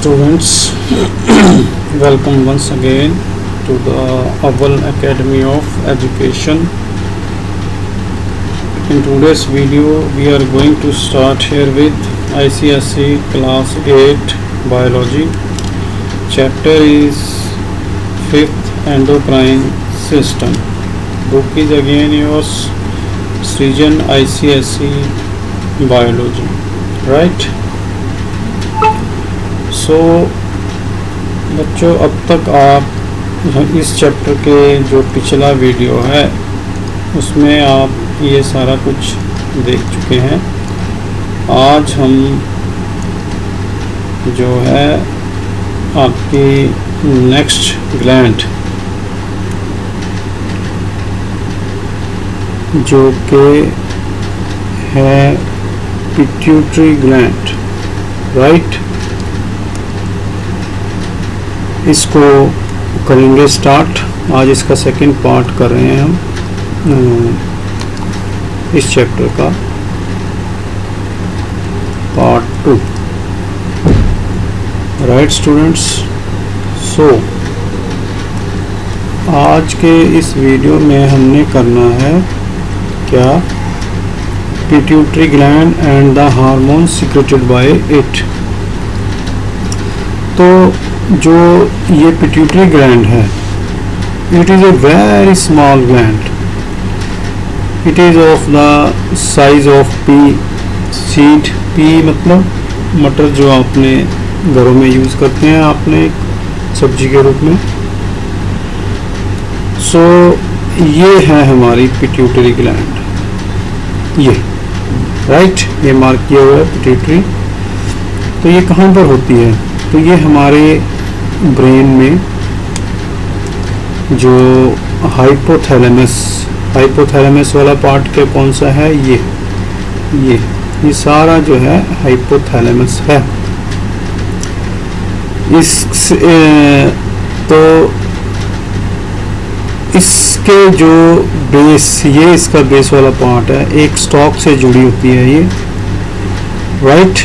students, welcome once again to the Aval Academy of Education. In today's video we are going to start here with ICSE class 8 biology. Chapter is 5th endocrine system. Book is again yours, Srijan ICSE biology, right? सो बच्चों, अब तक आप इस chapter के जो पिछला video है उसमें आप ये सारा कुछ देख चुके हैं। आज हम जो है आपकी नेक्स्ट ग्लैंड जो कि है पिट्यूटरी ग्लैंड, राइट, इसको करेंगे स्टार्ट। आज इसका सेकंड पार्ट कर रहे हैं हम इस चैप्टर का, पार्ट 2, राइट स्टूडेंट्स। सो आज के इस वीडियो में हमने करना है क्या, pituitary gland and the hormone secreted by it. तो जो ये पिट्यूटरी ग्लैंड है, it is a very small gland. It is of the size of P seed. P मतलब मटर, जो आपने घरों में यूज़ करते हैं आपने सब्जी के रूप में। सो ये है हमारी पिट्यूटरी ग्लैंड, ये राइट, ये मार्क किया हुआ है पिट्यूटरी। तो ये कहाँ पर होती है? तो ये हमारे ब्रेन में जो हाइपोथैलेमस वाला पार्ट के कौन सा है, ये सारा जो है हाइपोथैलेमस है। तो इसके जो बेस, ये इसका बेस वाला पार्ट है, एक स्टॉक से जुड़ी होती है ये, राइट।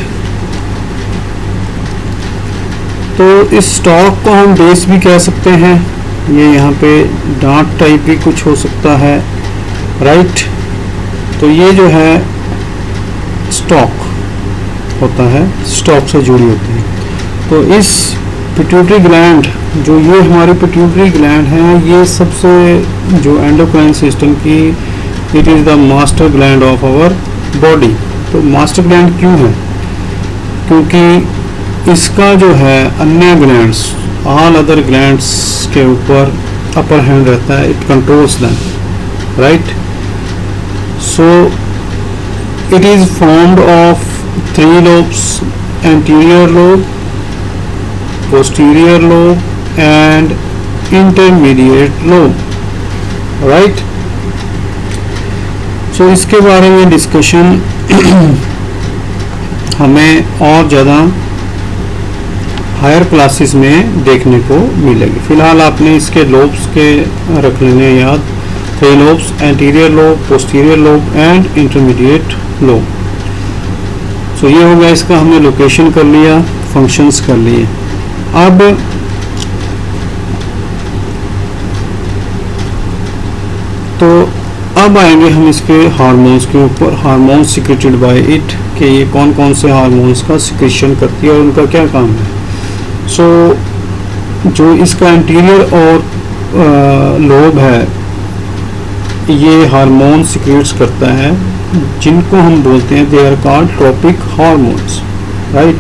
तो इस स्टॉक को हम बेस भी कह सकते हैं। ये यहाँ पे डांट टाइप भी कुछ हो सकता है, राइट। तो ये जो है स्टॉक होता है, स्टॉक से जुड़ी होती है। तो इस पिट्यूटरी ग्लैंड, जो ये हमारी पिट्यूटरी ग्लैंड है, ये सबसे जो एंडोक्राइन सिस्टम की, it is the master gland of our body. तो मास्टर ग्लैंड क्यों है? क्योंकि इसका जो है अन्य ग्लैंड्स, ऑल अदर ग्लैंड्स के ऊपर अपर हैंड रहता है, it controls them, right. So it is formed of 3 lobes, anterior lobe, posterior lobe and intermediate lobe, right. So इसके बारे में डिस्कशन हमें और ज़्यादा हायर क्लासेस में देखने को मिलेगी। फिलहाल आपने इसके लोब्स के रख लेने याद, 3 lobes, anterior lobe, posterior lobe and intermediate lobe. So ये हो गया, इसका हमने लोकेशन कर लिया, फंक्शंस कर लिए। अब आएंगे हम इसके हार्मोन्स के ऊपर। हार्मोन सिक्रेटेड बाय इट, कि ये कौन कौन से हार्मोन्स का सिक्रेशन करती है और उनका क्या काम है। सो जो इसका एंटीरियर और लोब है, ये हार्मोन सिक्रेट्स करता है, जिनको हम बोलते हैं they are called tropic hormones, right.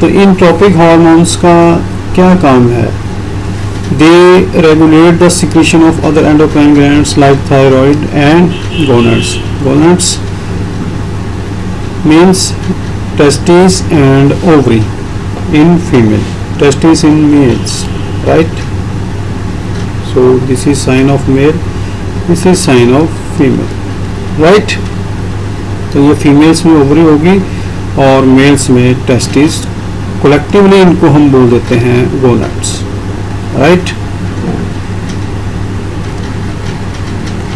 तो इन ट्रॉपिक हार्मोन्स का क्या काम है? They regulate the secretion of other endocrine glands like thyroid and gonads. Gonads means testis and ovary in female, testis in males, right. So this is sign of male, this is sign of female, right. तो ये females में ovary होगी और mails में testis. Collectively इनको हम बोल देते हैं gonads, right.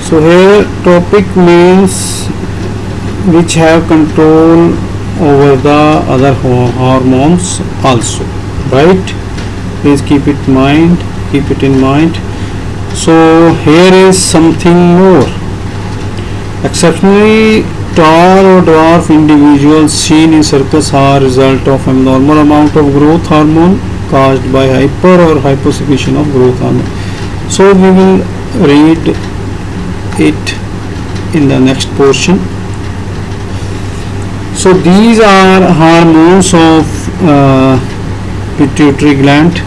So here topic means which have control over the other hormones also, right? Please keep it in mind. So here is something more. Exceptionally tall or dwarf individuals seen in circus are result of abnormal amount of growth hormone caused by hyper or hyposecretion of growth hormone. So we will read it in the next portion. So these are hormones of pituitary gland.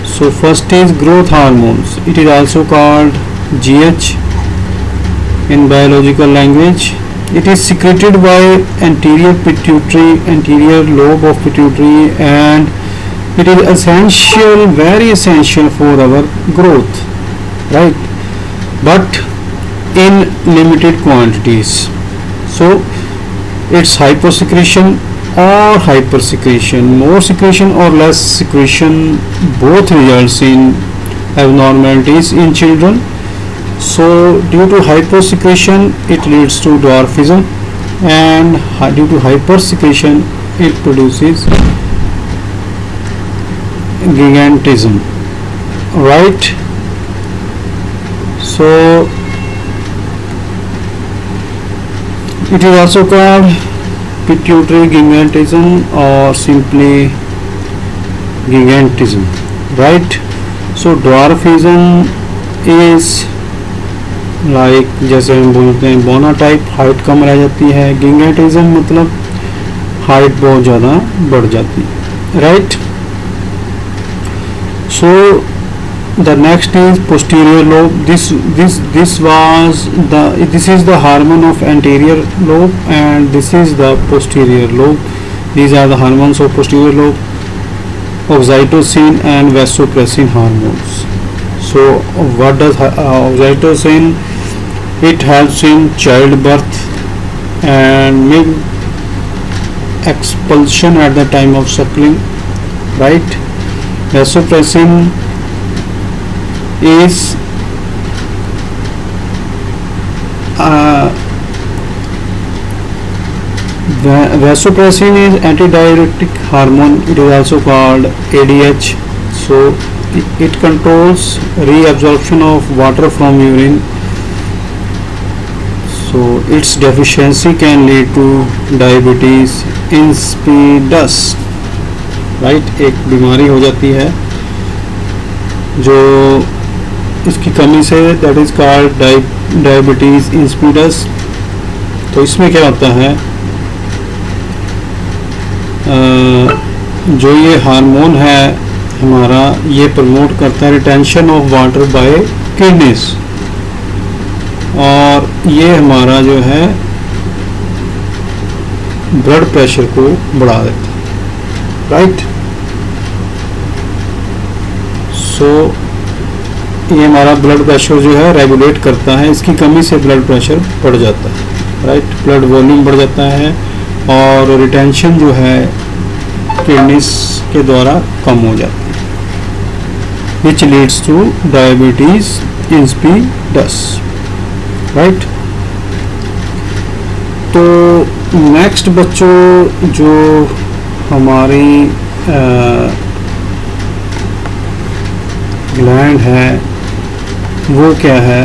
So first is growth hormones. It is also called GH in biological language. It is secreted by anterior lobe of pituitary, and it is essential, very essential for our growth, right? But in limited quantities. So it's hyposecretion or hypersecretion, more secretion or less secretion, both results in abnormalities in children. So due to hyposecretion it leads to dwarfism, and due to hypersecretion it produces gigantism, right? So it is also called pituitary gigantism or simply gigantism, right? So dwarfism is like जैसे हम बोलते हैं बोना type, height कम रह जाती है. गिंगेटिज्म मतलब height बहुत ज़्यादा बढ़ जाती है, right? So the next is posterior lobe. This is the hormone of anterior lobe and this is the posterior lobe. These are the hormones of posterior lobe, oxytocin and vasopressin hormones. So what does oxytocin? It helps in childbirth and milk expulsion at the time of suckling, right? Vasopressin is vasopressin is antidiuretic hormone. It is also called ADH. So it controls reabsorption of water from urine. So its deficiency can lead to diabetes insipidus, right? एक बीमारी हो जाती है जो इसकी कमी से, that is called diabetes insipidus. तो इसमें क्या होता है, जो ये हार्मोन है हमारा, ये प्रमोट करता है retention of water bye kidneys, और ये हमारा जो है ब्लड प्रेशर को बढ़ा देता है, राइट? सो ये हमारा ब्लड प्रेशर जो है रेगुलेट करता है. इसकी कमी से ब्लड प्रेशर बढ़ जाता है, राइट? ब्लड वॉल्यूम बढ़ जाता है और रिटेंशन जो है किडनीज के द्वारा कम हो जाता है, which leads to diabetes insipidus, right? तो नेक्स्ट बच्चों जो हमारी ग्लैंड है वो क्या है,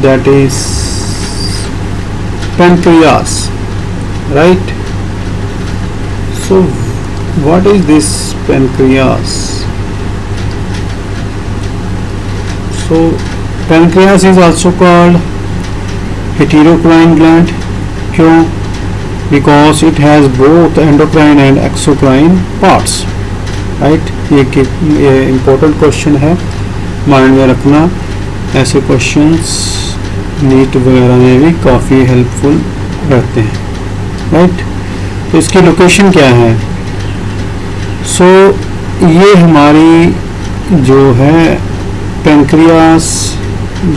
that is pancreas, right? So what is this pancreas? So pancreas is also called heterocrine gland. क्यों? Because it has both endocrine and exocrine parts, right? ये important question है, माइंड में रखना. ऐसे questions नीट वगैरह में भी काफ़ी हेल्पफुल रहते हैं, राइट? तो इसकी लोकेशन क्या है? सो ये हमारी जो है पेंक्रियास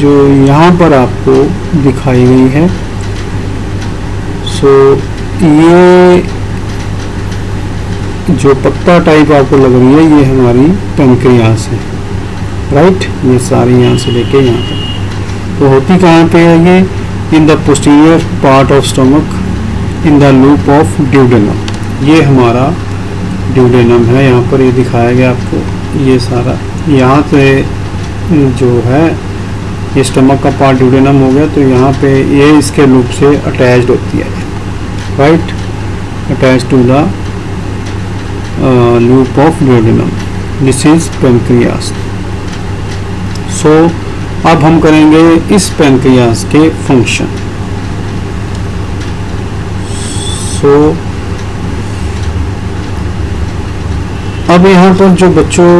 जो यहाँ पर आपको दिखाई गई है, सो ये जो पत्ता टाइप आपको लग रही है ये हमारी पेंक्रियास है, राइट? ये सारी यहाँ से लेके यहाँ तक. तो होती कहाँ पे है ये? In the posterior part of stomach in the loop of duodenum. ये हमारा ड्यूडेनम है, यहाँ पर ये दिखाया गया आपको। ये सारा यहाँ से जो है ये स्टमक का पार्ट ड्यूडेनम हो गया, तो यहाँ पे ये इसके लूप से अटैच्ड होती है, right, attach to the loop of duodenum, this is pancreas. So अब हम करेंगे इस पेनक्रियास के फंक्शन। सो अब यहाँ पर जो बच्चों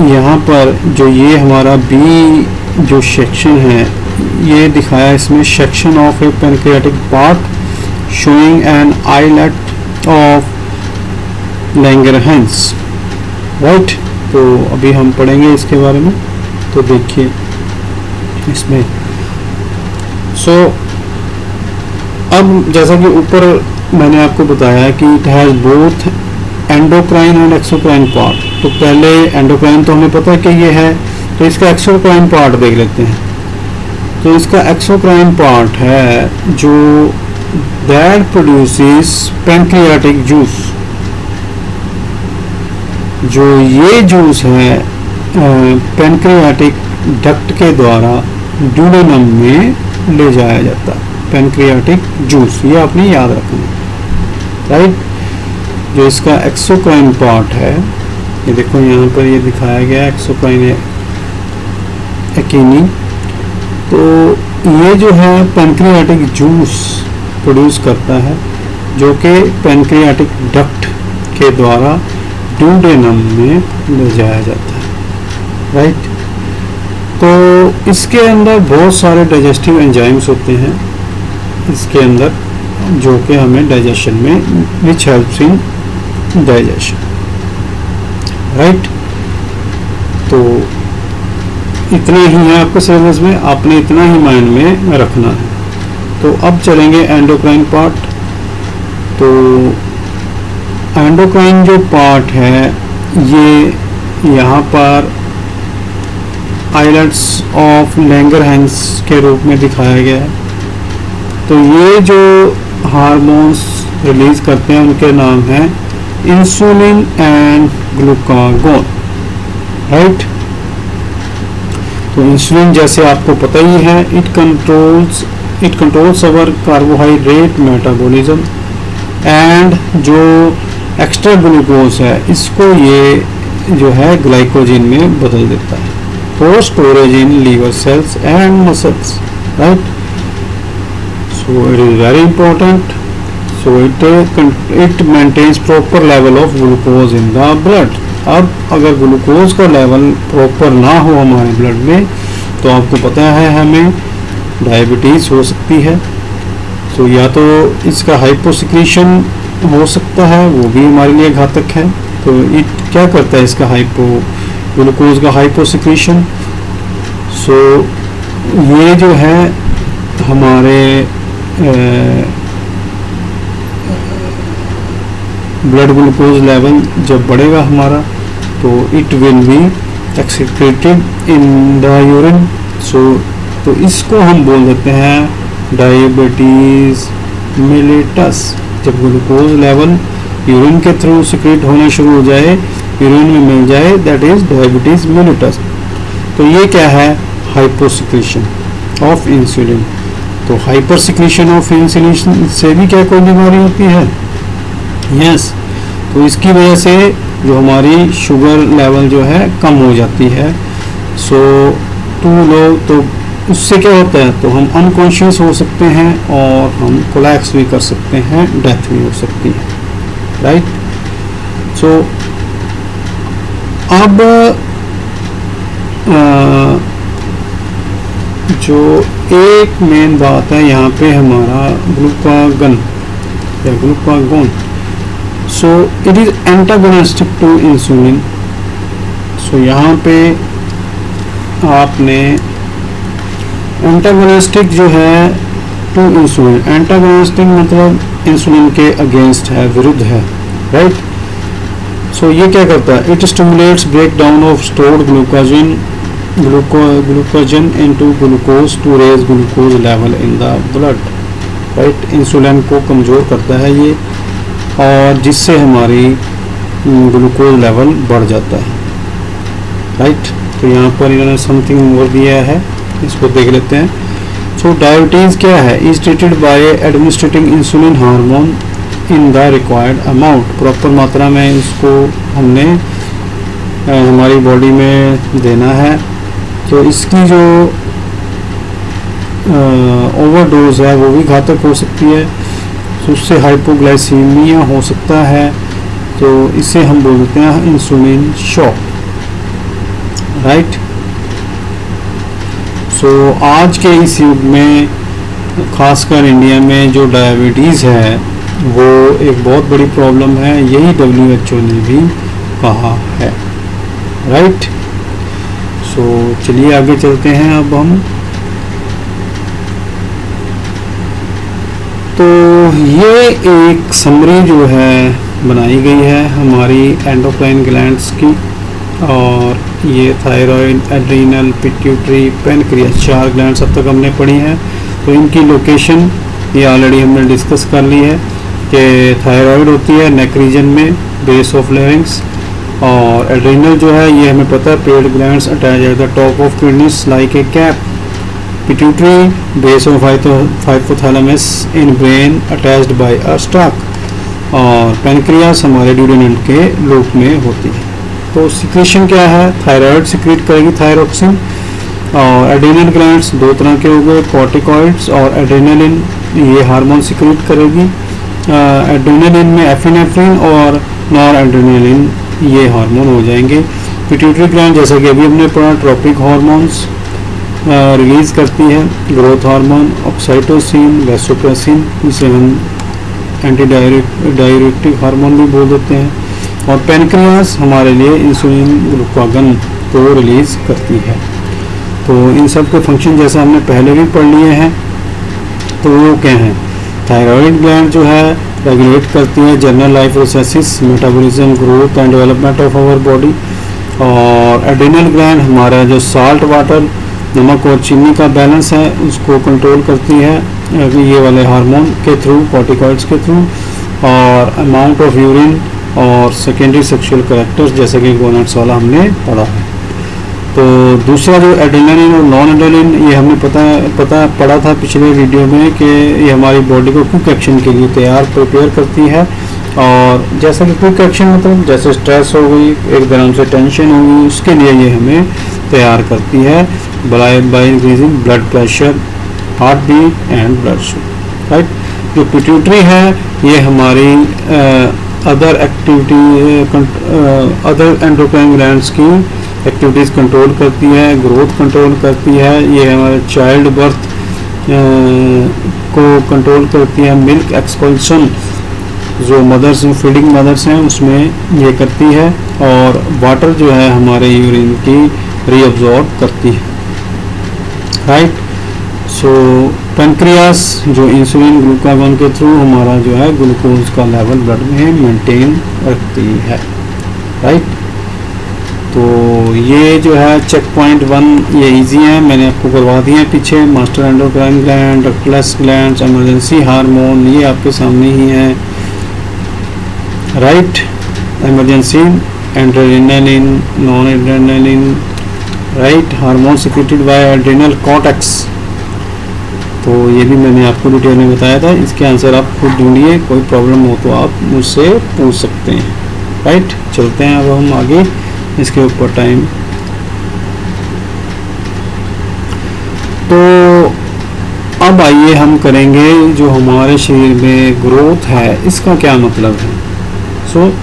यहाँ पर जो ये हमारा बी जो सेक्शन है, ये दिखाया इसमें section of a pancreatic part showing an islet of Langerhans, right. तो अभी हम पढ़ेंगे इसके बारे में, तो देखिए इसमें। सो अब जैसा कि ऊपर मैंने आपको बताया कि it has both endocrine and exocrine part. तो पहले एंडोक्राइन तो हमें पता है कि ये है, तो इसका एक्सोक्राइन पार्ट देख लेते हैं। तो इसका एक्सोक्राइन पार्ट है जो दैट प्रोड्यूसेस पैंक्रियाटिक जूस। जो ये जूस है पैंक्रियाटिक डक्ट के द्वारा ड्यूडेनम में ले जाया जाता है, पैंक्रियाटिक जूस, ये आपने याद रखना, राइट। जो इसका एक्सोक्राइन पार्ट है, ये देखो यहाँ पर ये दिखाया गया एक्सोक्राइन एक्टिनी। तो ये जो है पैंक्रियाटिक जूस प्रोड्यूस करता है, जो कि पैंक्रियाटिक डक्ट के द्वारा ड्यूडेनम में ले जाया जाता है, राइट। तो इसके अंदर बहुत सारे डाइजेस्टिव एंजाइम्स होते हैं इसके अंदर, जो कि हमें डाइजेशन में which helps in digestion, right. तो इतना ही है आपके सिलेबस में, आपने इतना ही माइंड में रखना है। तो अब चलेंगे एंडोक्राइन पार्ट। तो एंडोक्राइन जो पार्ट है, ये यहाँ पर आइलेट्स ऑफ लैंगरहैंस के रूप में दिखाया गया है। तो ये जो हार्मोन्स रिलीज करते हैं उनके नाम है इंसुलिन एंड ग्लूकागोन, राइट। तो इंसुलिन जैसे आपको पता ही है, it controls our carbohydrate metabolism, and जो एक्स्ट्रा ग्लूकोज है इसको ये जो है ग्लाइकोजन में बदल देता है for storage in liver cells and muscles, right. So it is very important. So it maintains proper level of glucose in the blood। अब अगर ग्लूकोज का लेवल प्रॉपर ना हो हमारे ब्लड में, तो आपको पता है हमें डायबिटीज़ हो सकती है। तो या तो इसका हाइपोसिक्रीशन हो सकता है, वो भी हमारे लिए घातक है। तो इट क्या करता है इसका ग्लूकोज का हाइपोसिक्रीशन। सो ये जो है हमारे ब्लड ग्लूकोज लेवल जब बढ़ेगा हमारा, तो it will be excreted in the urine. So तो इसको हम बोल देते हैं डायबिटीज़ मिलिटस। जब ग्लूकोज लेवल यूरिन के थ्रू सिक्रेट होना शुरू हो जाए, यूरिन में मिल जाए, दैट इज डायबिटीज़ मिलिटस। तो ये क्या है? Hyposecretion of insulin. तो हाइपर सिक्रीशन ऑफ इंसुलिन से भी क्या कोई बीमारी होती है? यस। तो इसकी वजह से जो हमारी शुगर लेवल जो है कम हो जाती है। सो टू लो, तो उससे क्या होता है? तो हम अनकॉन्शियस हो सकते हैं और हम कोलैप्स भी कर सकते हैं, डेथ भी हो सकती है, राइट। सो अब जो एक मेन बात है यहाँ पे हमारा ग्लूकागन या glucagon. So it is antagonistic to insulin. So यहाँ पे आपने एंटागोनिस्टिक जो है टू इंसुलिन, एंटागोनिस्टिक मतलब इंसुलिन के अगेंस्ट है, विरुद्ध है, राइट। सो ये क्या करता है? It stimulates break down of stored glycogen into glucose to raise glucose level in the blood, right. Insulin को कमज़ोर करता है ये, और जिससे हमारी ग्लूकोज लेवल बढ़ जाता है, राइट। तो यहाँ पर इन्होंने समथिंग मोर दिया है, इसको देख लेते हैं। सो डायबिटीज़ क्या है? Is treated by administrating insulin hormone in the required amount. Proper मात्रा में इसको हमने हमारी बॉडी में देना है। तो इसकी जो ओवरडोज है वो भी घातक हो सकती है, तो उससे हाइपोग्लाइसीमिया हो सकता है, तो इसे हम बोलते हैं इंसुलिन शॉक, राइट। सो आज के इस युग में खासकर इंडिया में जो डायबिटीज़ है वो एक बहुत बड़ी प्रॉब्लम है, यही WHO ने भी कहा है, राइट। सो चलिए आगे चलते हैं अब हम। तो ये एक समरी जो है बनाई गई है हमारी एंडोक्राइन ग्लैंड्स की, और ये thyroid, adrenal, pituitary, pancreas, 4 glands अब तक हमने पढ़ी हैं। तो इनकी लोकेशन ये ऑलरेडी हमने डिस्कस कर ली है कि थायराइड होती है नेक रीजन में, बेस ऑफ लेरिंग्स, और एड्रीनल जो है ये हमें पता है paid glands attach at the top of kidneys like A cap. Pituitary base of hypothalamus in brain attached bye a stock, और पैनक्रियास हमारे ड्यूडेनल के लूप में होती है। तो सिक्रेशन क्या है? थायराइड सिक्रेट करेगी थायरोक्सिन, और एड्रीनल ग्लैंड्स 2 तरह के हो गए, कॉर्टिकॉइड्स और एड्रेनालिन, ये हार्मोन सिक्रेट करेगी। एड्रेनालिन में एफिनेफ्रिन और नॉर एड्रेनालिन ये हार्मोन हो जाएंगे। पिट्यूटरी ग्लैंड जैसा कि अभी हमने पढ़ा ट्रॉपिक हार्मोन्स रिलीज करती है, ग्रोथ हार्मोन, ऑक्साइटोसिन, वैसोप्रेसिन, जिसे हम एंटी डायरेक्टिक हार्मोन भी बोल देते हैं, और पैनक्रियास हमारे लिए इंसुलिन ग्लूकागन को रिलीज करती है। तो इन सब के फंक्शन जैसे हमने पहले भी पढ़ लिए हैं, तो वो क्या हैं? थायराइड ग्लैंड जो है रेगुलेट करती है general life processes, metabolism, growth and development of our body, और एड्रीनल ग्लैंड हमारा जो साल्ट वाटर, नमक और चीनी का बैलेंस है उसको कंट्रोल करती है ये वाले हार्मोन के थ्रू, कॉर्टिकॉइड्स के थ्रू, और अमाउंट ऑफ यूरिन और सेकेंडरी सेक्सुअल कैरेक्टर्स जैसे कि गोनाड्स वाला हमने पढ़ा है। तो दूसरा जो एड्रेनालिन और नॉन एड्रेनालिन, ये हमने पढ़ा था पिछले वीडियो में कि ये हमारी बॉडी को क्विक एक्शन के लिए प्रिपेयर करती है, और जैसा कि क्विक एक्शन मतलब जैसे स्ट्रेस हो गई, एक तरह से टेंशन हो गई, उसके लिए ये हमें तैयार करती है by increasing blood pressure, heart beat and blood sugar, right. जो पिट्यूटरी है ये हमारी अदर एंडोक्राइन ग्लैंड्स की एक्टिविटीज़ कंट्रोल करती है, ग्रोथ कंट्रोल करती है, ये हमारे चाइल्ड बर्थ को कंट्रोल करती है, मिल्क एक्सपल्शन जो मदर्स फीडिंग मदर्स हैं उसमें ये करती है, और वाटर जो है हमारे यूरिन की रीअब्जॉर्ब करती है, राइट। सो पैनक्रियास जो इंसुलिन ग्लूकागन के थ्रू हमारा जो है ग्लूकोज का लेवल ब्लड में मेंटेन रखती है, राइट। तो ये जो है चेक पॉइंट 1 ये इजी है, मैंने आपको करवा दिए हैं पीछे। Master endocrine gland, ductless glands, emergency hormone ये आपके सामने ही है, right. Emergency adrenaline, non adrenaline, right, hormone secreted by adrenal cortex, तो ये भी मैंने आपको डिटेल में बताया था। इसके आंसर आप खुद ढूंढिए, कोई प्रॉब्लम हो तो आप मुझसे पूछ सकते हैं, राइट। चलते हैं अब हम आगे इसके ऊपर टाइम। तो अब आइए हम करेंगे जो हमारे शरीर में ग्रोथ है इसका क्या मतलब है। सो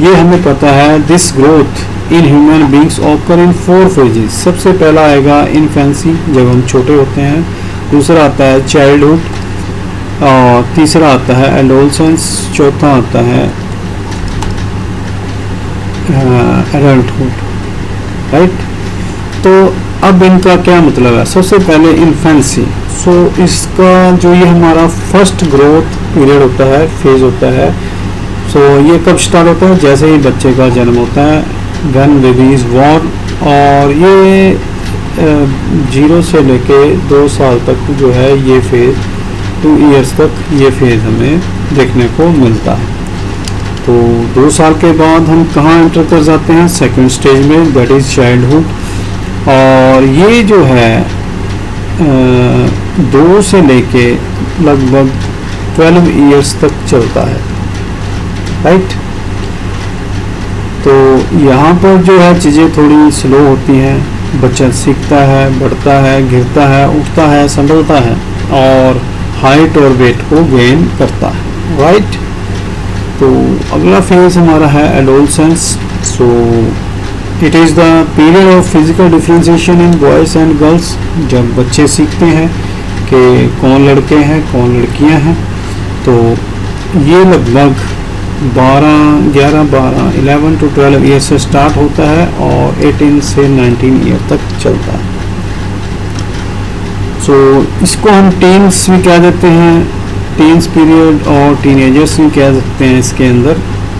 ये हमें पता है, this growth in human beings occur in 4 phases. सबसे पहला आएगा इन्फेंसी, जब हम छोटे होते हैं, दूसरा आता है चाइल्डहुड, और तीसरा आता है एडोलसेंस, चौथा आता है एडल्टहुड, राइट। तो अब इनका क्या मतलब है? सबसे पहले इन्फेंसी, सो इसका जो ये हमारा फर्स्ट ग्रोथ पीरियड होता है, फेज होता है, सो ये कब स्टार्ट होता है? जैसे ही बच्चे का जन्म होता है, व्हेन बेबी इज बॉर्न, और ये 0 से लेके 2 साल तक जो है ये फेज 2 ईयर्स तक ये फेज़ हमें देखने को मिलता है। तो 2 साल के बाद हम कहाँ एंटर कर जाते हैं? सेकंड स्टेज में, दैट इज़ चाइल्डहुड। और ये जो है 2 से लेके लगभग 12 ईयर्स तक चलता है, राइट। तो यहाँ पर जो है चीज़ें थोड़ी स्लो होती हैं, बच्चा सीखता है, बढ़ता है, गिरता है, उठता है, संभलता है और हाइट और वेट को गेन करता है, राइट। तो अगला फेज हमारा है adolescence. So it is the period of physical differentiation in boys and girls, जब बच्चे सीखते हैं कि कौन लड़के हैं कौन लड़कियां हैं। तो ये लगभग 11 to 12 ईयर से स्टार्ट होता है और 18 से 19 ईयर तक चलता है। सो इसको हम टीन्स भी कह देते हैं, टीन्स पीरियड, और टीनेजर्स भी कह सकते हैं। इसके अंदर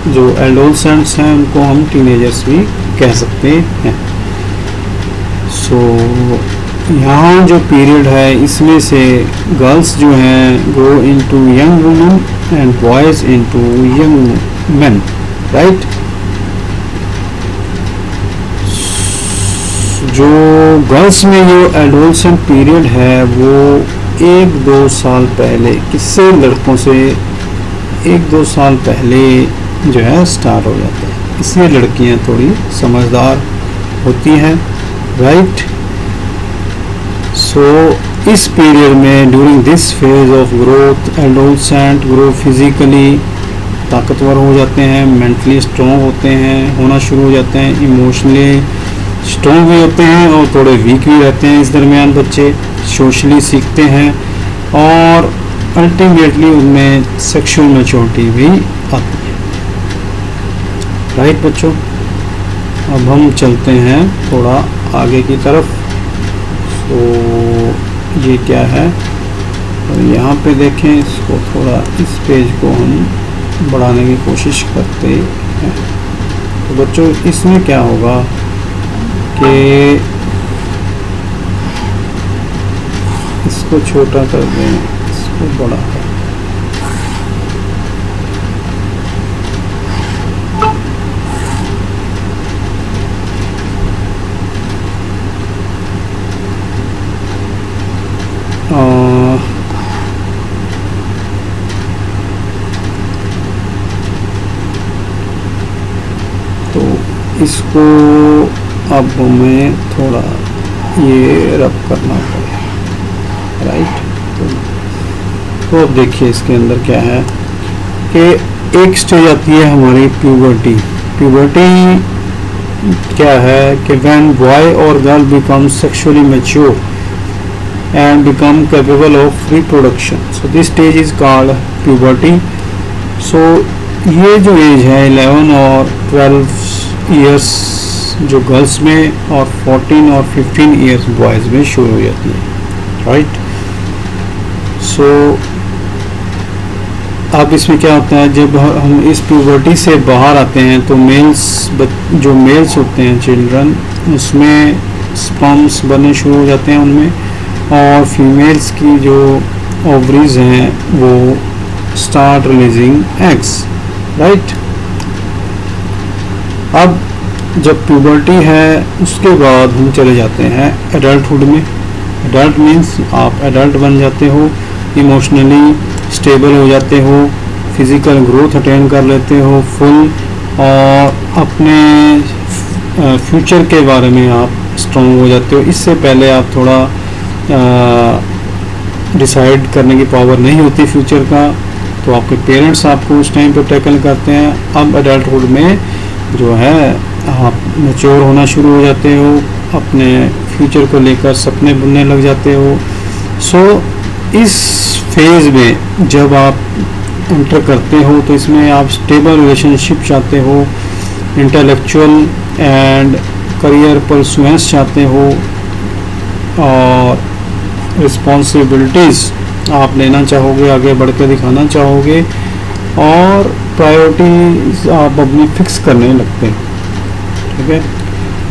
जो एडोलसेंट्स हैं उनको हम टीनेजर्स भी कह सकते हैं। सो यहाँ जो पीरियड है इसमें से गर्ल्स जो हैं grow into young women and boys into young main, right. जो गर्ल्स में ये एडोलसेंट पीरियड है वो 1-2 साल पहले, किससे? लड़कों से 1-2 साल पहले जो है स्टार्ट हो जाता है, इसलिए लड़कियां थोड़ी समझदार होती हैं, राइट। सो इस पीरियड में during this phase of growth adolescent grow physically, ताकतवर हो जाते हैं, मेंटली स्ट्रॉन्ग होते हैं, होना शुरू हो जाते हैं, इमोशनली स्ट्रॉन्ग भी होते हैं और थोड़े वीक भी रहते हैं इस दरमियान बच्चे, सोशली सीखते हैं और अल्टीमेटली उनमें सेक्सुअल मैच्योरिटी भी आती है, राइट बच्चों। अब हम चलते हैं थोड़ा आगे की तरफ। तो ये क्या है, तो यहाँ पे देखें, इसको थोड़ा इस पेज को हम बढ़ाने की कोशिश करते हैं। तो बच्चों इसमें क्या होगा कि इसको छोटा कर दें, इसको बड़ा कर दें। तो इसको अब हमें थोड़ा ये रब करना पड़ेगा, राइट। तो अब देखिए इसके अंदर क्या है कि एक स्टेज आती है हमारी प्यूबर्टी। प्यूबर्टी क्या है कि व्हेन बॉय और girl become sexually mature and become capable of reproduction, so this stage is called puberty. So ये जो एज है 11 और 12 इयर्स जो गर्ल्स में और 14 और 15 इयर्स बॉयज़ में शुरू हो जाती है, राइट। सो अब इसमें क्या होता है, जब हम इस प्यूबर्टी से बाहर आते हैं तो जो मेल्स होते हैं चिल्ड्रन, उसमें स्पर्म्स बनने शुरू हो जाते हैं उनमें, और फीमेल्स की जो ओवरीज हैं वो स्टार्ट रिलीजिंग एग्स, राइट। अब जब प्यूबर्टी है उसके बाद हम चले जाते हैं एडल्टहुड में। एडल्ट मीन्स आप एडल्ट बन जाते हो, इमोशनली स्टेबल हो जाते हो, फिज़िकल ग्रोथ अटेन कर लेते हो फुल, और अपने फ्यूचर के बारे में आप स्ट्रॉन्ग हो जाते हो। इससे पहले आप थोड़ा डिसाइड करने की पावर नहीं होती फ्यूचर का, तो आपके पेरेंट्स आपको उस टाइम पर टैकल करते हैं। अब एडल्टहुड में जो है आप मैच्योर होना शुरू हो जाते हो, अपने फ्यूचर को लेकर सपने बुनने लग जाते हो। सो इस फेज़ में जब आप एंटर करते हो तो इसमें आप स्टेबल रिलेशनशिप चाहते हो, इंटेलेक्चुअल एंड करियर परसुएंस चाहते हो, और रिस्पॉन्सिबिलिटीज़ आप लेना चाहोगे, आगे बढ़ के दिखाना चाहोगे, और प्रायोरिटीज आप अपनी फिक्स करने लगते हैं, ठीक है।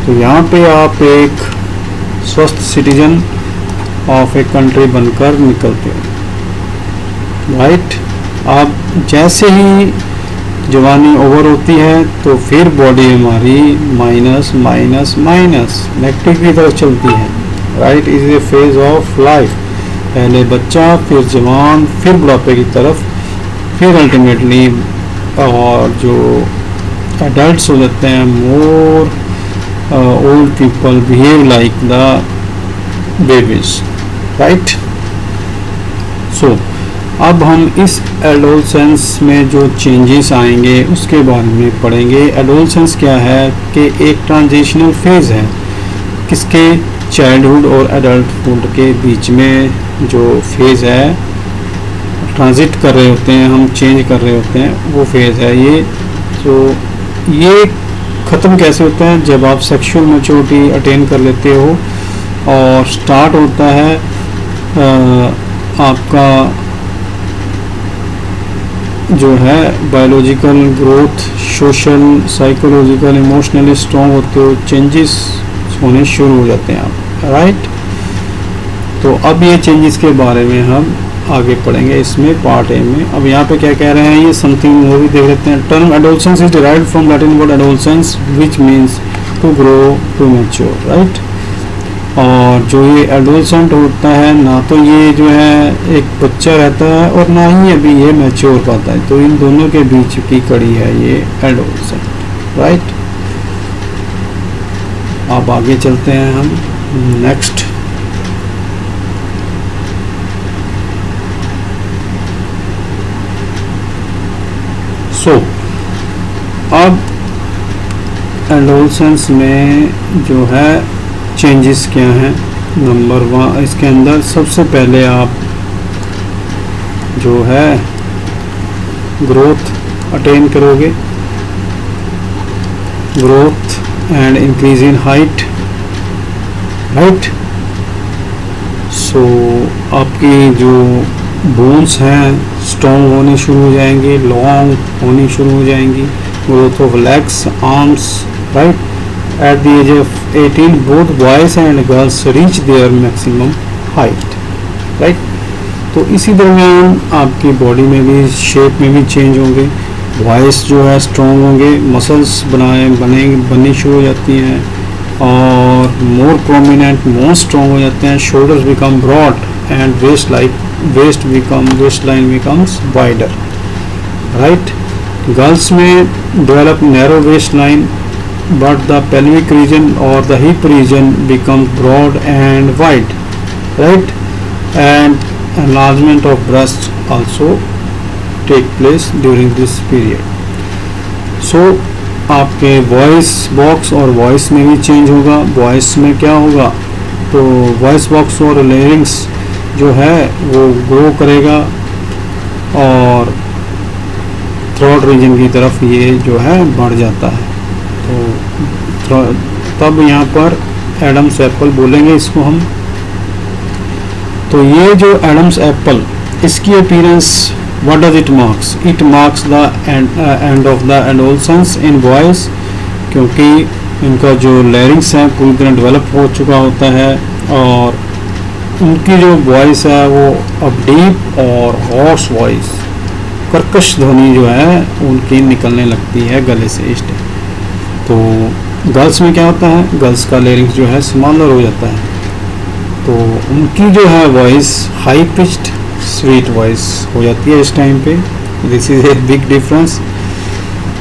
तो यहाँ पे आप एक स्वस्थ सिटीजन ऑफ ए कंट्री बनकर निकलते हो, राइट। अब जैसे ही जवानी ओवर होती है तो फिर बॉडी हमारी माइनस माइनस माइनस नेगेटिव की तरफ चलती है, right. Is A phase of life, पहले बच्चा, फिर जवान, फिर बुढ़ापे की तरफ, फिर अल्टीमेटली और जो एडल्ट्स हो जाते हैं, more old people behave like the babies, right. So अब हम इस एडोलसेंस में जो चेंजेस आएंगे उसके बारे में पढ़ेंगे। एडोलसेंस क्या है कि एक ट्रांजिशनल फेज़ है, किसके, चाइल्डहुड और एडल्टहुड के बीच में जो फेज़ है, ट्रांजिट कर रहे होते हैं हम, चेंज कर रहे होते हैं, वो फेज़ है ये। तो ये ख़त्म कैसे होता है, जब आप सेक्सुअल मैच्योरिटी अटेन कर लेते हो और स्टार्ट होता है आपका जो है biological growth, social, psychological, emotionally strong होते हो, चेंजेस होने शुरू हो जाते हैं आप, राइट। तो अब ये चेंजेस के बारे में हम आगे पढ़ेंगे इसमें पार्ट ए में। अब यहाँ पे क्या कह रहे हैं, ये समथिंग मोर भी देख लेते हैं। Term adolescence is derived from Latin word adolescence which means to grow to mature, right. और जो ये एडोलसेंट होता है, ना तो ये जो है एक बच्चा रहता है और ना ही अभी ये मैच्योर पाता है, तो इन दोनों के बीच की कड़ी है ये एडोलसेंट, राइट। अब आगे चलते हैं हम नेक्स्ट। सो अब एडोलसेंस में जो है चेंजेस क्या हैं, नंबर 1 इसके अंदर सबसे पहले आप जो है ग्रोथ अटेन करोगे, growth and increase in height, right. So आपकी जो बोन्स हैं स्ट्रॉन्ग होने शुरू हो जाएंगे, लॉन्ग होनी शुरू हो जाएंगी, growth of legs, arms, right. At the age of 18, both boys and girls reach their maximum height, right? तो इसी दरमियान आपकी बॉडी में भी शेप में भी चेंज होंगे, वॉइस जो है स्ट्रॉन्ग होंगे, मसल्स बननी शुरू हो जाती हैं और मोर प्रोमिनेंट, मोर स्ट्रॉन्ग हो जाते हैं, shoulders become broad and waist line becomes wider, right. Girls में develop narrow waist line but the pelvic region or the hip region becomes broad and wide, right, and enlargement of breasts also take place during this period. So आपके voice box और voice में भी change होगा। Voice में क्या होगा, तो voice box और लेरिंग्स जो है वो ग्रो करेगा और थ्रोट रीजन की तरफ ये जो है बढ़ जाता है। तो तब यहाँ पर एडम्स एप्पल बोलेंगे इसको हम। तो ये जो एडम्स एप्पल, इसकी appearance what does it marks, it marks the end of the adolescence in boys, क्योंकि इनका जो लैरिंग्स है पूरी तरह डेवलप हो चुका होता है और उनकी जो वॉइस है वो अब डीप और हॉर्स वॉइस, कर्कश ध्वनि जो है उनकी निकलने लगती है गले से इस टाइप। तो गर्ल्स में क्या होता है, गर्ल्स का लेरिंग्स जो है स्मॉलर हो जाता है, तो उनकी जो है voice high pitched sweet voice हो जाती है इस टाइम पे। This is a big difference.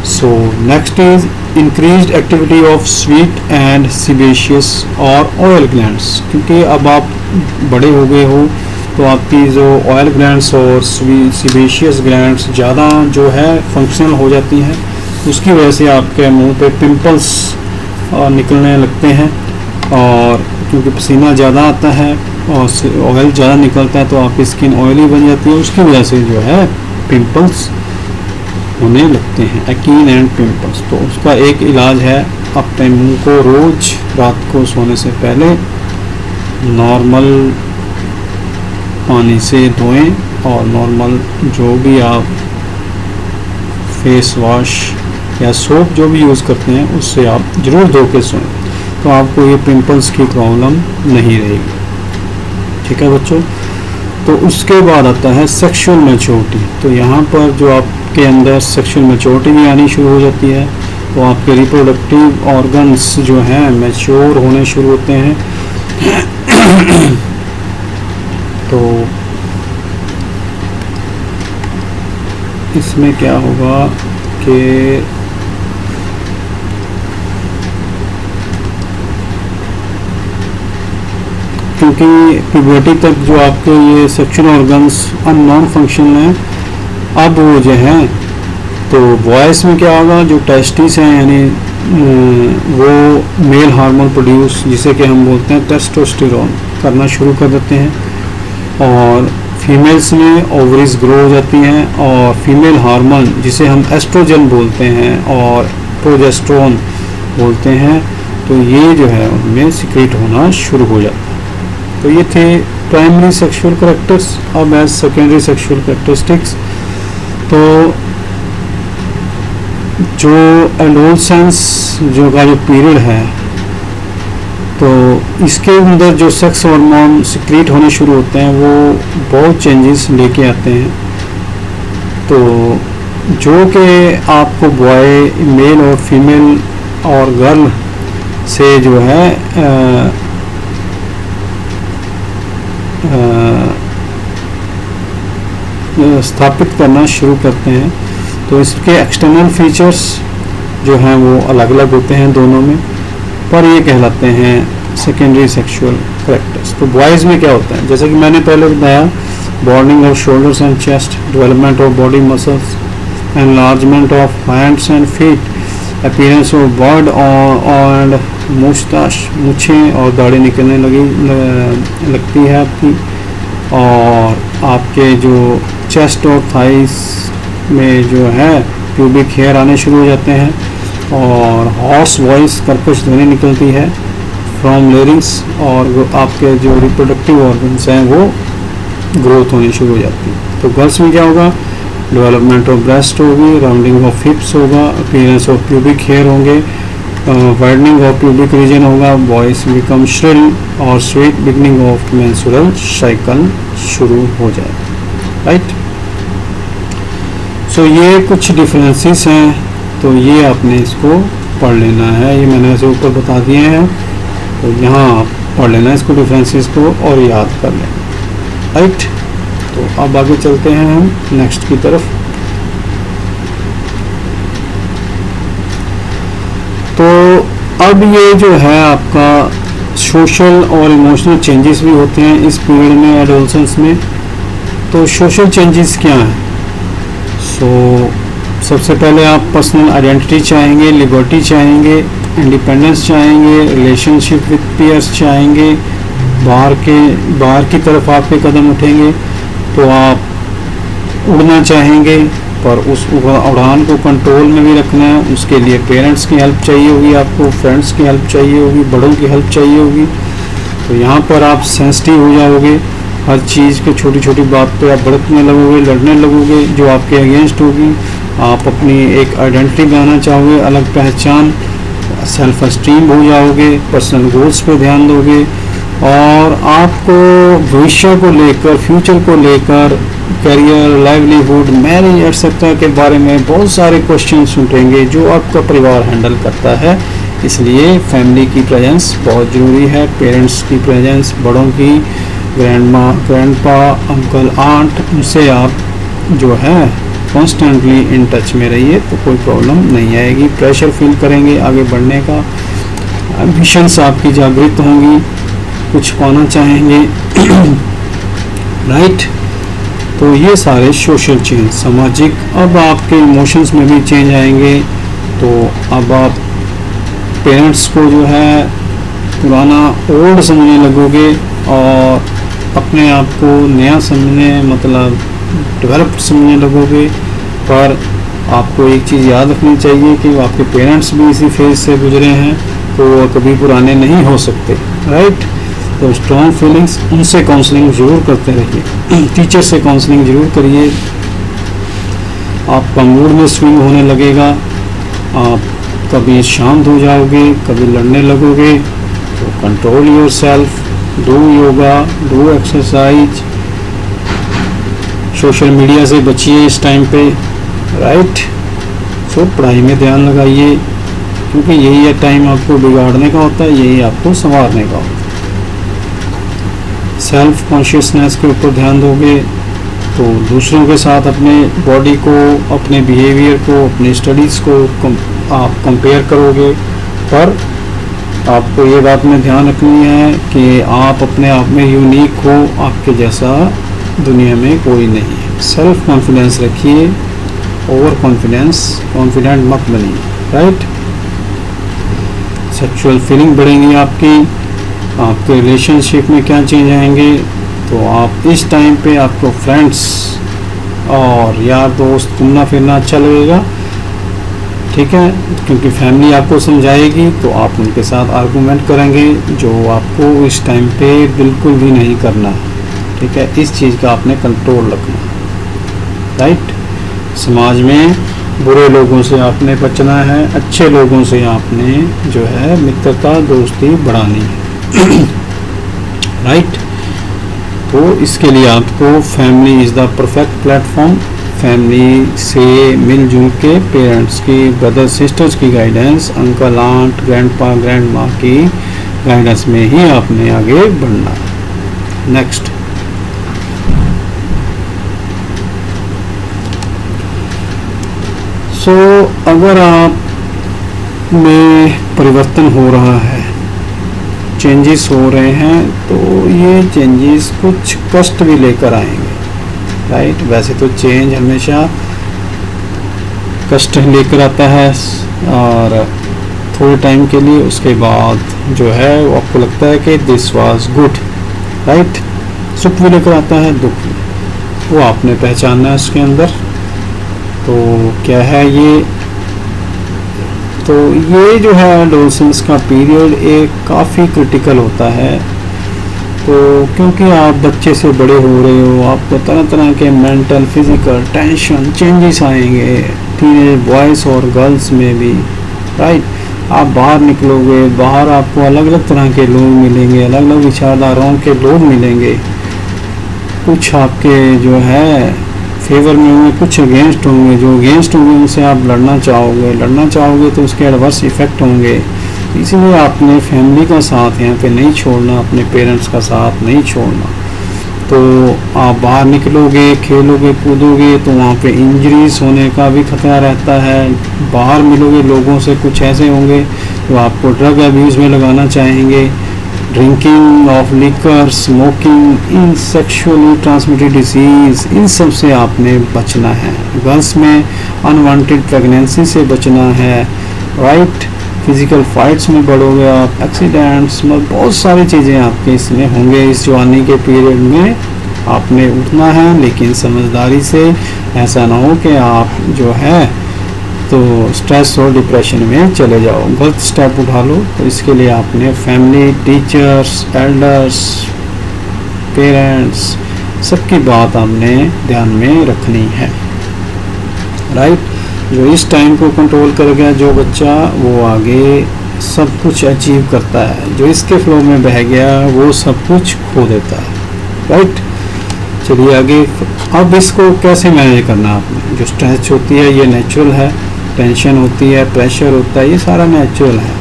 So next is increased activity of sweet and sebaceous और ऑयल ग्लैंड्स, क्योंकि अब आप बड़े हो गए हो तो आपकी जो ऑयल ग्लैंड्स और सीबेशियस ग्लैंड्स ज़्यादा जो है फंक्शनल हो जाती हैं, उसकी वजह से आपके मुंह पे पिंपल्स निकलने लगते हैं और क्योंकि पसीना ज़्यादा आता है और ऑयल ज़्यादा निकलता है तो आपकी स्किन ऑयली बन जाती है, उसकी वजह से जो है पिंपल्स होने लगते हैं, एक्ने एंड पिंपल्स। तो उसका एक इलाज है, अपने मुंह को रोज़ रात को सोने से पहले नॉर्मल पानी से धोएं और नॉर्मल जो भी आप फेस वॉश या सोप जो भी यूज़ करते हैं उससे आप ज़रूर धो के सोएं, तो आपको ये पिंपल्स की प्रॉब्लम नहीं रहेगी। ठीक है बच्चों, तो उसके बाद आता है सेक्सुअल मैच्योरिटी। तो यहाँ पर जो आपके अंदर सेक्सुअल मैच्योरिटी भी आनी शुरू हो जाती है, तो आपके रिप्रोडक्टिव ऑर्गन्स जो हैं मैच्योर होने शुरू होते हैं। तो इसमें क्या होगा कि क्योंकि प्यूबर्टी तक जो आपके ये सेक्सुअल ऑर्गन्स नॉन फंक्शनल हैं, अब वो जो है तो वॉइस में क्या होगा, जो टेस्टिस हैं यानी वो मेल हार्मोन प्रोड्यूस जिसे कि हम बोलते हैं टेस्टोस्टेरोन करना शुरू कर देते हैं, और फीमेल्स में ओवरीज ग्रो हो जाती हैं, और फीमेल हार्मोन जिसे हम एस्ट्रोजन बोलते हैं और प्रोजेस्टेरोन बोलते हैं, तो ये जो है उनमें सिक्रेट होना शुरू हो जाता है। तो ये थे प्राइमरी सेक्सुअल कैरेक्टर्स। अब एज सेकेंडरी सेक्सुअल कैरेक्टरिस्टिक्स, तो जो एडोलसेंस जो का जो पीरियड है, तो इसके अंदर जो सेक्स हार्मोन सिक्रीट होने शुरू होते हैं वो बहुत चेंजेस लेके आते हैं। तो जो कि आपको बॉय, मेल और फीमेल और गर्ल से जो है स्थापित करना शुरू करते हैं। तो इसके एक्सटर्नल फीचर्स जो हैं वो अलग अलग होते हैं दोनों में, पर ये कहलाते हैं सेकेंडरी सेक्सुअल कैरेक्टर्स। तो बॉयज़ में क्या होता है, जैसे कि मैंने पहले बताया, bonding of shoulders and chest, development of body muscles, enlargement of hands and feet, appearance of beard and moustache, मूछें और दाढ़ी निकलने लगती है आपकी, और आपके जो चेस्ट और थाइस में जो है प्यूबिक हेयर आने शुरू हो जाते हैं, और हॉर्स वॉइस कर्कश ध्वनि निकलती है फ्रॉम लेरिंग्स, और आपके जो रिप्रोडक्टिव ऑर्गन्स हैं वो ग्रोथ होनी शुरू हो जाती है। तो गर्ल्स में क्या होगा, डेवलपमेंट ऑफ ब्रेस्ट होगी, राउंडिंग ऑफ हिप्स होगा, अपीयरेंस ऑफ प्यूबिक हेयर होंगे, वाइडनिंग ऑफ प्यूबिक रीजन होगा, वॉइस बिकम श्रिल और sweet, beginning of menstrual cycle शुरू हो जाए, राइट। सो ये कुछ डिफरेंसेस हैं, तो ये आपने इसको पढ़ लेना है, ये मैंने ऐसे ऊपर बता दिए हैं, तो यहाँ आप पढ़ लेना इसको, डिफरेंसेस को, और याद कर लेना, राइट। तो अब आगे चलते हैं हम नेक्स्ट की तरफ। तो अब ये जो है आपका सोशल और इमोशनल चेंजेस भी होते हैं इस पीरियड में, एडोलसेंस में। तो सोशल चेंजेस क्या हैं? सबसे पहले आप पर्सनल आइडेंटिटी चाहेंगे, लिबर्टी चाहेंगे, इंडिपेंडेंस चाहेंगे, रिलेशनशिप विद पीयर्स चाहेंगे, बाहर की तरफ आपके कदम उठेंगे, तो आप उड़ना चाहेंगे, पर उस उड़ान को कंट्रोल में भी रखना है, उसके लिए पेरेंट्स की हेल्प चाहिए होगी, आपको फ्रेंड्स की हेल्प चाहिए होगी, बड़ों की हेल्प चाहिए होगी। तो यहाँ पर आप सेंसिटिव हो जाओगे, हर चीज़ के छोटी छोटी बात पे आप भड़कने लगोगे, लड़ने लगोगे जो आपके अगेंस्ट होगी। आप अपनी एक आइडेंटिटी बनाना चाहोगे, अलग पहचान, सेल्फ एस्टीम हो जाओगे, पर्सनल गोल्स पे ध्यान दोगे, और आपको भविष्य को लेकर, फ्यूचर को लेकर, करियर, लाइवलीहुड, मैरिज एटसेट्रा के बारे में बहुत सारे क्वेश्चंस उठेंगे जो आपका परिवार हैंडल करता है। इसलिए फैमिली की प्रेजेंस बहुत ज़रूरी है, पेरेंट्स की प्रेजेंस, बड़ों की, ग्रैंड माँ, ग्रैंडपा, अंकल, आंट, उनसे आप जो है कॉन्स्टेंटली इन टच में रहिए, तो कोई प्रॉब्लम नहीं आएगी। प्रेशर फील करेंगे आगे बढ़ने का, एम्बिशंस आपकी जागृत होंगी, कुछ पाना चाहेंगे, राइट। तो ये सारे सोशल चेंज, सामाजिक। अब आपके इमोशंस में भी चेंज आएंगे, तो अब आप पेरेंट्स को जो है पुराना ओल्ड समझने लगोगे, और अपने आप को नया समझने, मतलब डेवलप्ड समझने लगोगे। पर आपको एक चीज़ याद रखनी चाहिए कि आपके पेरेंट्स भी इसी फेज से गुजरे हैं, तो वो कभी पुराने नहीं हो सकते, राइट। तो स्ट्रॉन्ग फीलिंग्स, उनसे काउंसलिंग ज़रूर करते रहिए, टीचर से काउंसलिंग ज़रूर करिए। आपका मूड में स्विंग होने लगेगा, आप कभी शांत हो जाओगे, कभी लड़ने लगोगे। तो control your self, do yoga, do exercise, social media से बचिए इस टाइम पे, राइट। सो पढ़ाई में ध्यान लगाइए, क्योंकि यही है टाइम आपको बिगाड़ने का होता है, यही आपको संवारने का होता है। सेल्फ कॉन्शियसनेस के ऊपर ध्यान दोगे तो दूसरों के साथ अपने बॉडी को, अपने बिहेवियर को, अपनी स्टडीज़ को आप कंपेयर करोगे, पर आपको ये बात में ध्यान रखनी है कि आप अपने आप में यूनिक हो, आपके जैसा दुनिया में कोई नहीं है। सेल्फ कॉन्फिडेंस रखिए, ओवर कॉन्फिडेंट मत बनिए, राइट। सेक्सुअल फीलिंग बढ़ेंगी आपके रिलेशनशिप में क्या चेंज आएंगे, तो आप इस टाइम पे आपको फ्रेंड्स और यार दोस्त घूमना फिरना अच्छा लगेगा, ठीक है, क्योंकि फैमिली आपको समझाएगी तो आप उनके साथ आर्गूमेंट करेंगे, जो आपको इस टाइम पे बिल्कुल भी नहीं करना, ठीक है। इस चीज़ का आपने कंट्रोल रखना, राइट। समाज में बुरे लोगों से आपने बचना है, अच्छे लोगों से आपने जो है मित्रता दोस्ती बढ़ानी है, राइट। तो इसके लिए आपको family is the perfect platform. Family से मिलजुल के पेरेंट्स की, ब्रदर सिस्टर्स की guidance, uncle aunt, grandpa grand माँ की गाइडेंस में ही आपने आगे बढ़ना है। नेक्स्ट, सो अगर आप में परिवर्तन हो रहा है, चेंजेस हो रहे हैं, तो ये चेंजेस कुछ कष्ट भी लेकर आएंगे, राइट। वैसे तो चेंज हमेशा कष्ट लेकर आता है, और थोड़े टाइम के लिए, उसके बाद जो है वो आपको लगता है कि दिस वाज गुड, राइट। सुख भी लेकर आता है, दुख भी, वो आपने पहचानना है उसके अंदर। तो क्या है ये, तो ये जो है एडोलसेंस का पीरियड एक काफ़ी क्रिटिकल होता है। तो क्योंकि आप बच्चे से बड़े हो रहे हो, आपको तरह तरह के मेंटल फिजिकल टेंशन चेंजेस आएंगे, टीनेज बॉयज़ और गर्ल्स में भी, राइट। आप बाहर निकलोगे, बाहर आपको अलग अलग तरह के लोग मिलेंगे, अलग अलग विचारधाराओं के लोग मिलेंगे, कुछ आपके जो है फेवर में होंगे, कुछ अगेंस्ट होंगे, जो अगेंस्ट होंगे उनसे आप लड़ना चाहोगे तो उसके एडवर्स इफ़ेक्ट होंगे। इसीलिए आपने फैमिली का साथ यहाँ पे नहीं छोड़ना, अपने पेरेंट्स का साथ नहीं छोड़ना। तो आप बाहर निकलोगे, खेलोगे कूदोगे, तो वहाँ पे इंजरीज होने का भी खतरा रहता है। बाहर मिलोगे लोगों से, कुछ ऐसे होंगे जो आपको ड्रग अब्यूज़ में लगाना चाहेंगे, ड्रिंकिंग ऑफ लिकर, स्मोकिंग, इन सेक्सुअली ट्रांसमिटेड डिजीज़, इन सब से आपने बचना है। गर्ल्स में अनवांटेड प्रेगनेंसी से बचना है, राइट। फिजिकल फाइट्स में बढ़ोगे आप, एक्सीडेंट्स में, बहुत सारी चीज़ें आपके इसमें होंगे। इस जवानी के पीरियड में आपने उठना है, लेकिन समझदारी से, ऐसा ना हो कि आप जो है तो स्ट्रेस और डिप्रेशन में चले जाओ, गलत स्टेप उठा लो। तो इसके लिए आपने फैमिली, टीचर्स, एल्डर्स, पेरेंट्स, सबकी बात आपने ध्यान में रखनी है, राइट। जो इस टाइम को कंट्रोल कर गया जो बच्चा, वो आगे सब कुछ अचीव करता है। जो इसके फ्लो में बह गया वो सब कुछ खो देता है, राइट। चलिए आगे, अब इसको कैसे मैनेज करना आपने। जो स्ट्रेस होती है ये नेचुरल है, टेंशन होती है, प्रेशर होता है, ये सारा नेचुरल है।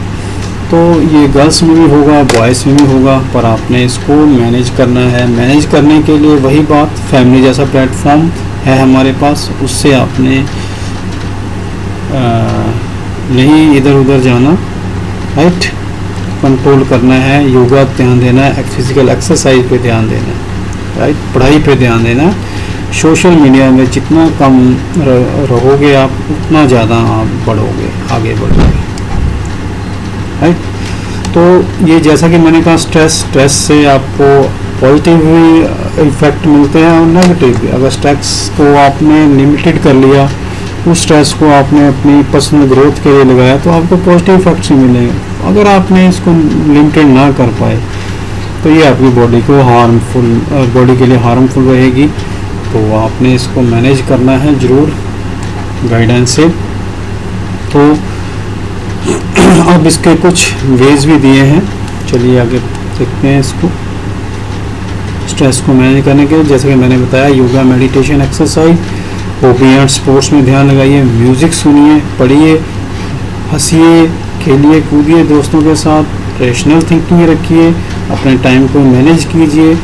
तो ये गर्ल्स में भी होगा, बॉयज़ में भी होगा, पर आपने इसको मैनेज करना है। मैनेज करने के लिए वही बात, फैमिली जैसा प्लेटफॉर्म है हमारे पास, उससे आपने नहीं इधर उधर जाना, राइट। कंट्रोल करना है, योगा ध्यान देना है, फिजिकल एक्सरसाइज पे ध्यान देना है, राइट। पढ़ाई पे ध्यान देना। सोशल मीडिया में जितना कम रहोगे आप, उतना ज़्यादा आप बढ़ोगे, आगे बढ़ोगे, राइट। तो ये जैसा कि मैंने कहा, स्ट्रेस से आपको पॉजिटिव भी इफ़ेक्ट मिलते हैं और नेगेटिव भी। अगर स्ट्रेस को आपने लिमिटेड कर लिया, उस स्ट्रेस को आपने अपनी पर्सनल ग्रोथ के लिए लगाया, तो आपको पॉजिटिव इफेक्ट्स ही मिलेंगे। अगर आपने इसको लिमिटेड ना कर पाए तो ये आपकी बॉडी को बॉडी के लिए हार्मफुल रहेगी। तो आपने इसको मैनेज करना है ज़रूर गाइडेंस से। तो अब इसके कुछ वेज भी दिए हैं, चलिए आगे देखते हैं इसको। स्ट्रेस को मैनेज करने के लिए, जैसे कि मैंने बताया, yoga, meditation, exercise, hobby and sports में ध्यान लगाइए, म्यूज़िक सुनिए, पढ़िए, हंसिए, खेलिए, कूदिए दोस्तों के साथ, रेशनल थिंकिंग रखिए, अपने टाइम को मैनेज कीजिए,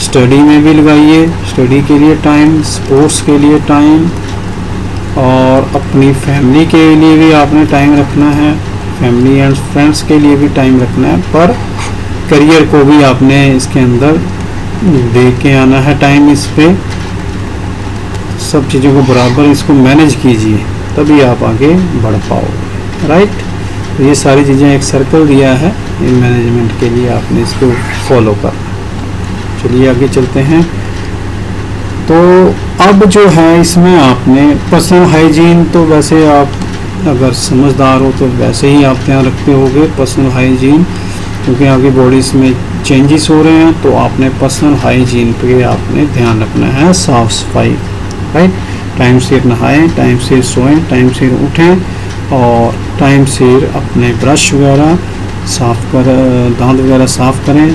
स्टडी में भी लगाइए, स्टडी के लिए टाइम, स्पोर्ट्स के लिए टाइम, और अपनी फैमिली के लिए भी आपने टाइम रखना है, फैमिली एंड फ्रेंड्स के लिए भी टाइम रखना है, पर करियर को भी आपने इसके अंदर दे के आना है टाइम। इस पे सब चीज़ों को बराबर इसको मैनेज कीजिए, तभी आप आगे बढ़ पाओगे, राइट। तो ये सारी चीज़ें एक सर्कल दिया है इन मैनेजमेंट के लिए, आपने इसको फॉलो करना। चलिए आगे चलते हैं। तो अब जो है इसमें आपने पर्सनल हाइजीन, तो वैसे आप अगर समझदार हो तो वैसे ही आप ध्यान रखते होगे पर्सनल हाइजीन, क्योंकि आपकी बॉडीज़ में चेंजेस हो रहे हैं, तो आपने पर्सनल हाइजीन पे आपने ध्यान रखना है, साफ़ सफाई, राइट। टाइम से नहाएं, टाइम से सोएं, टाइम से उठें, और टाइम से अपने ब्रश वगैरह साफ़ कर, दांत वगैरह साफ़ करें,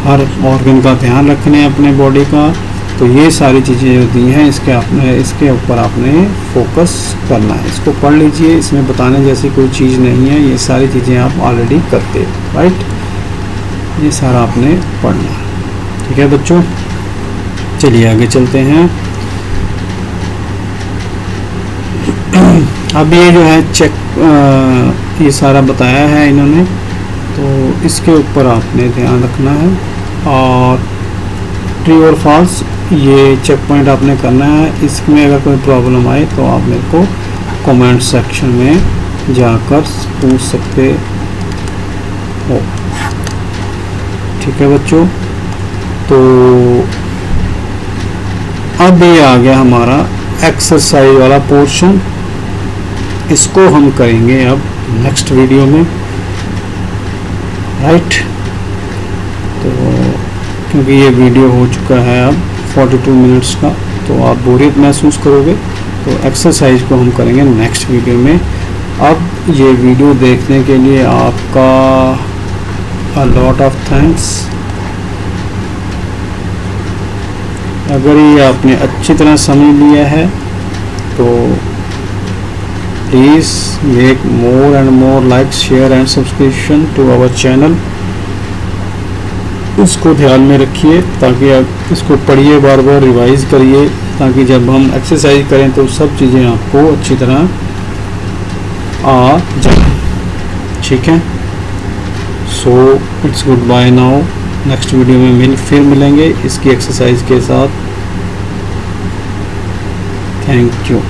हर ऑर्गन का ध्यान रखने अपने बॉडी का। तो ये सारी चीज़ें जो दी हैं इसके ऊपर आपने फोकस करना है। इसको पढ़ लीजिए, इसमें बताने जैसी कोई चीज़ नहीं है, ये सारी चीज़ें आप ऑलरेडी करते हो, राइट। ये सारा आपने पढ़ना है, ठीक है बच्चों। चलिए आगे चलते हैं। अब ये जो है ये सारा बताया है इन्होंने, तो इसके ऊपर आपने ध्यान रखना है। और ट्रू और फॉल्स ये चेक पॉइंट आपने करना है। इसमें अगर कोई प्रॉब्लम आए तो आप मेरे को कमेंट सेक्शन में जाकर पूछ सकते हो, ठीक है बच्चों। तो अब ये आ गया हमारा एक्सरसाइज वाला पोर्शन, इसको हम करेंगे अब नेक्स्ट वीडियो में, राइट। तो क्योंकि ये वीडियो हो चुका है अब 42 मिनट्स का, तो आप बोरियत महसूस करोगे, तो एक्सरसाइज को हम करेंगे नेक्स्ट वीडियो में। अब ये वीडियो देखने के लिए आपका अ लॉट ऑफ थैंक्स। अगर ये आपने अच्छी तरह समझ लिया है तो please make more and more like, share and subscription to our channel. उसको ध्यान में रखिए, ताकि आप इसको पढ़िए, बार बार रिवाइज करिए, ताकि जब हम एक्सरसाइज करें तो सब चीज़ें आपको अच्छी तरह आ जाए, ठीक है। So it's good bye now. Next video में फिर मिलेंगे इसकी एक्सरसाइज के साथ। Thank you.